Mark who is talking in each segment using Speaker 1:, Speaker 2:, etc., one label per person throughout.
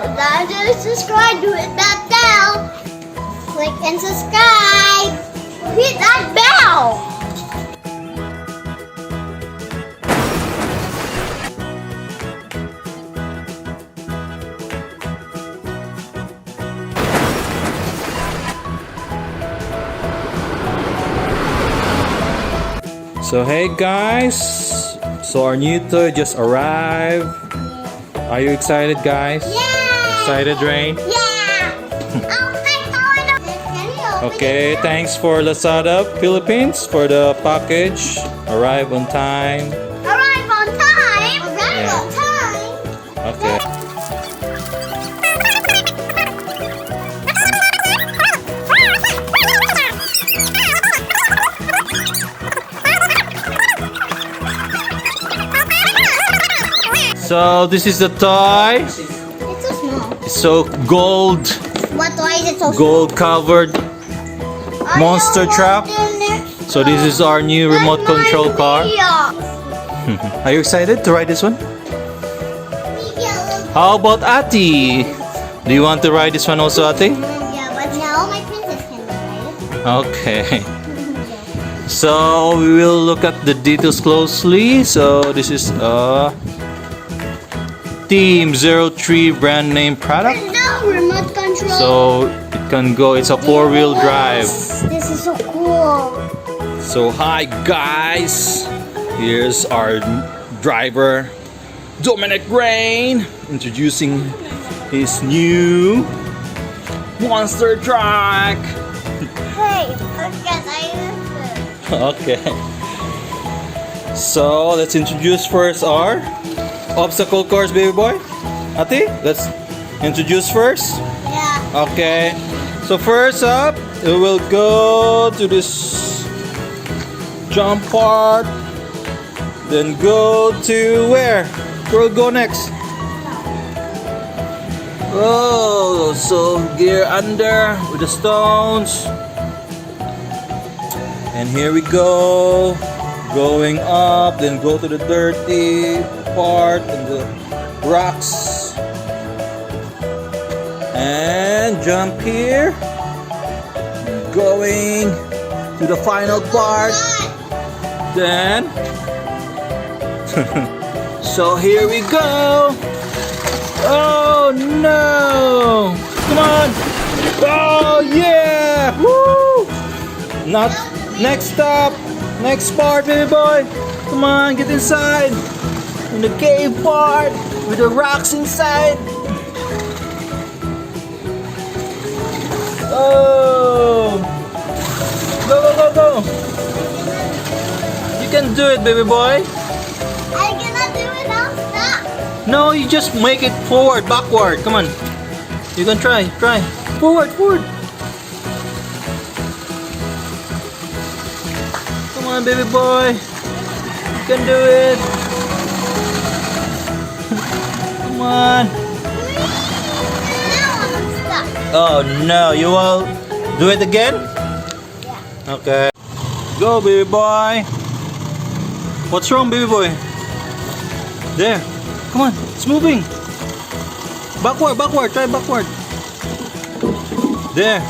Speaker 1: Don't forget to subscribe. Do hit that bell. Click and subscribe. Hit that bell.
Speaker 2: So hey guys, so our new toy just arrived. Are you excited guys?
Speaker 1: Yeah.
Speaker 2: Excited, Rain?
Speaker 1: Yeah.
Speaker 2: Okay, thanks for Lazada Philippines for the package. Arrive on time.
Speaker 1: Arrive on time. Arrive
Speaker 2: Yeah.
Speaker 1: on time.
Speaker 2: Okay. So this is the toy.
Speaker 1: It's so small.
Speaker 2: It's so gold,
Speaker 1: What? Why is it so
Speaker 2: gold covered
Speaker 1: small?
Speaker 2: monster truck. So this is our new remote control car. Are you excited to ride this one? How about Ati? Do you want to ride this one also, Ati?
Speaker 1: Yeah, but now my princess can ride it.
Speaker 2: Okay. So we will look at the details closely. So this is a Team 03 brand name product.
Speaker 1: No remote control.
Speaker 2: So it can go. It's a four-wheel drive.
Speaker 1: This is so cool.
Speaker 2: So hi guys, here's our driver Dominic Rain introducing his new monster truck.
Speaker 1: Hey, look at this.
Speaker 2: Okay, so let's introduce first our obstacle course, baby boy. Ati, let's introduce first.
Speaker 1: Yeah.
Speaker 2: Okay, so first up we will go to this jump part, then go to where we'll go next. Oh, so gear under with the stones, and here we go, going up, then go to the dirty part and the rocks, and jump here, going to the final part. Then so here we go. Oh no, come on. Oh yeah, woo. Not next stop, next part, baby boy. Come on, get inside in the cave part with the rocks inside. Oh, go go go go. You can do it, baby boy.
Speaker 1: I cannot do it. I'll stop.
Speaker 2: No, you just make it forward, backward. Come on. You can try. Forward, forward. Come on, baby boy. You can do it. Come on.
Speaker 1: Now I'm stuck.
Speaker 2: Oh no, you will do it again?
Speaker 1: Yeah.
Speaker 2: Okay. Go, baby boy. What's wrong, baby boy? There. Come on, it's moving. Backward, backward, try backward. There.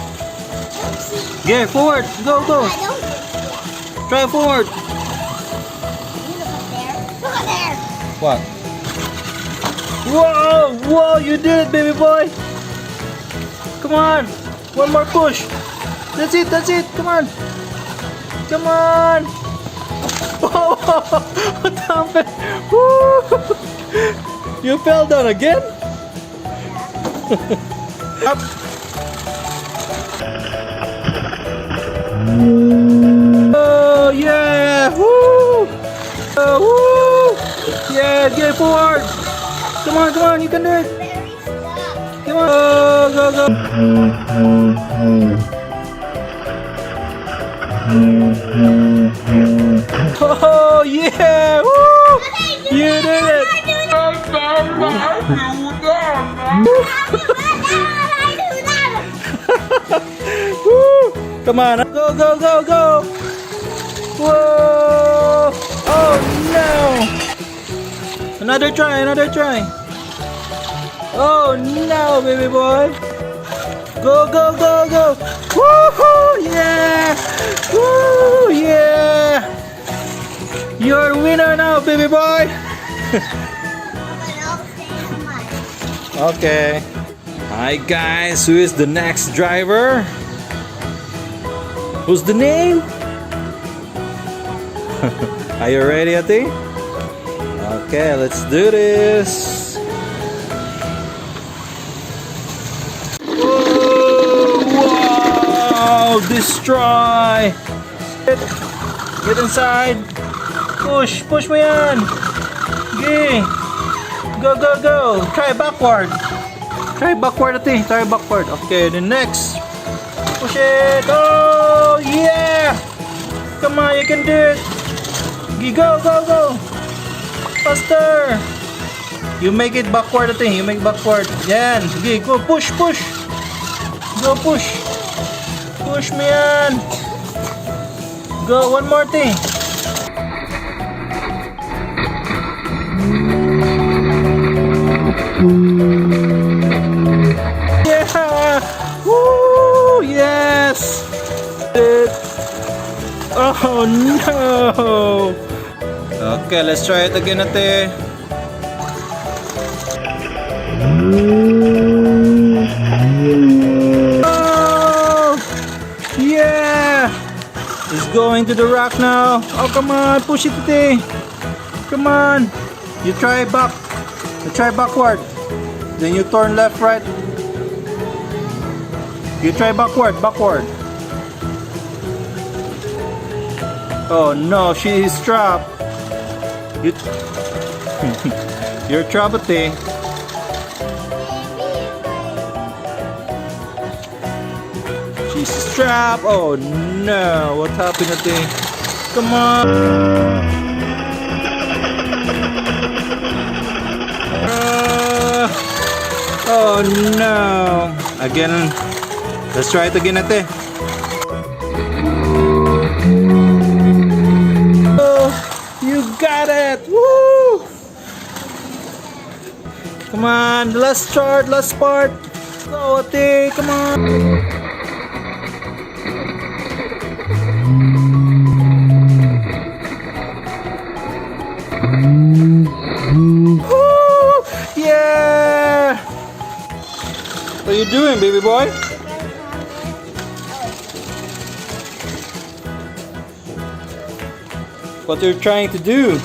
Speaker 2: Yeah, forward. Go, go.
Speaker 1: I don't.
Speaker 2: Try forward.
Speaker 1: You look up there. Look up there.
Speaker 2: What? Whoa, whoa, you did it, baby boy. Come on. One more push. That's it, that's it. Come on. Come on. Oh, what happened? Woo. You fell down again? Up. Oh yeah! Woo! Woo! Yeah, get forward! Come on, you can do it!
Speaker 1: Very stuck.
Speaker 2: Come on! Go, go, go! Oh yeah! Woo! You did it! Woo! Come on! Go, go, go, go! Whoa! Oh no! Another try, another try! Oh no, baby boy. Go, go, go, go. Woohoo! Yeah! Woo! Yeah! You're a winner now, baby boy. Okay. Hi guys, who is the next driver? Who's the name? Are you ready, Ati? Okay, let's do this. Whoa! Wow! Destroy! Get inside! Push! Push mo yan! Okay! Go, go, go! Try backward! Try backward, Ati! Try backward! Okay, the next! Push it! Oh! Yeah! Come on, you can do it! Go, go, go! Faster! You make it backward, Ati! You make backward! Yan! Okay, go! Push! Push! Go, push! Push mo yan! Go! One more thing! Yeah! Woo! Yes! Oh no! Okay, let's try it again, Ate. Oh! Yeah! It's going to the rock now. Oh, come on, push it, Ate. Come on. You try back. You try backward. Then you turn left, right. You try backward, backward. Oh no, she is trapped. You're trapped, Ate. She's trapped. Oh no, what happened, Ate? Come on. Oh no. Again. Let's try it again, Ate. Oh, you got it! Woo! Come on, last part, last part. Go, Ate, come on. Woo! Yeah! What are you doing, baby boy? What you're trying to do?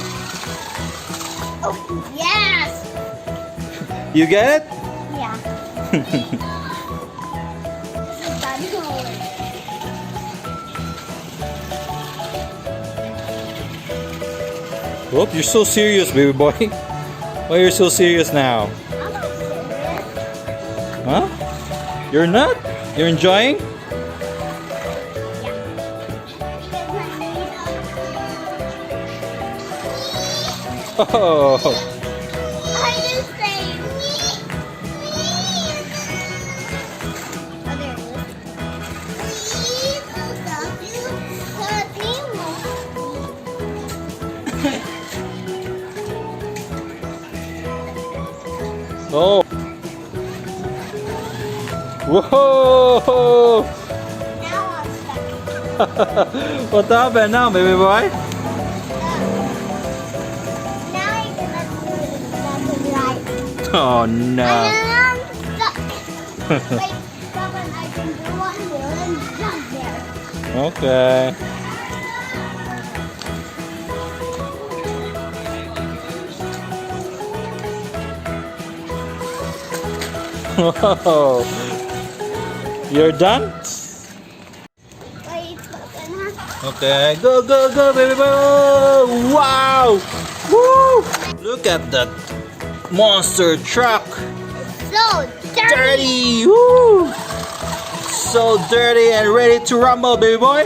Speaker 1: Oh, yes!
Speaker 2: You get it?
Speaker 1: Yeah.
Speaker 2: Oh, you're so serious, baby boy. Why are you so serious now?
Speaker 1: I'm not serious.
Speaker 2: Huh? You're not? You're enjoying? Oh.
Speaker 1: I just say
Speaker 2: Oh. Whoa.
Speaker 1: now I'm stuck.
Speaker 2: What happened now, baby boy?
Speaker 1: Now I cannot do it left and right.
Speaker 2: Oh no.
Speaker 1: I'm stuck. Wait, Robin, I can do one wheel and jump there.
Speaker 2: Okay. Whoa. You're done?
Speaker 1: Wait, Robin, huh?
Speaker 2: Okay, go, go, go, baby boy! Oh, wow! Woo! Look at that monster truck!
Speaker 1: So dirty.
Speaker 2: Dirty! Woo! So dirty and ready to rumble, baby boy!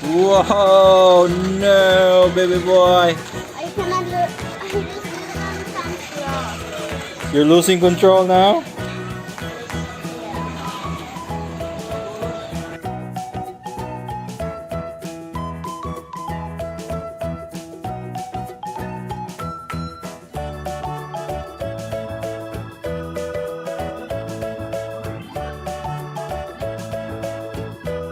Speaker 2: Whoa! No, baby boy!
Speaker 1: I cannot do. I just can't control.
Speaker 2: You're losing control now?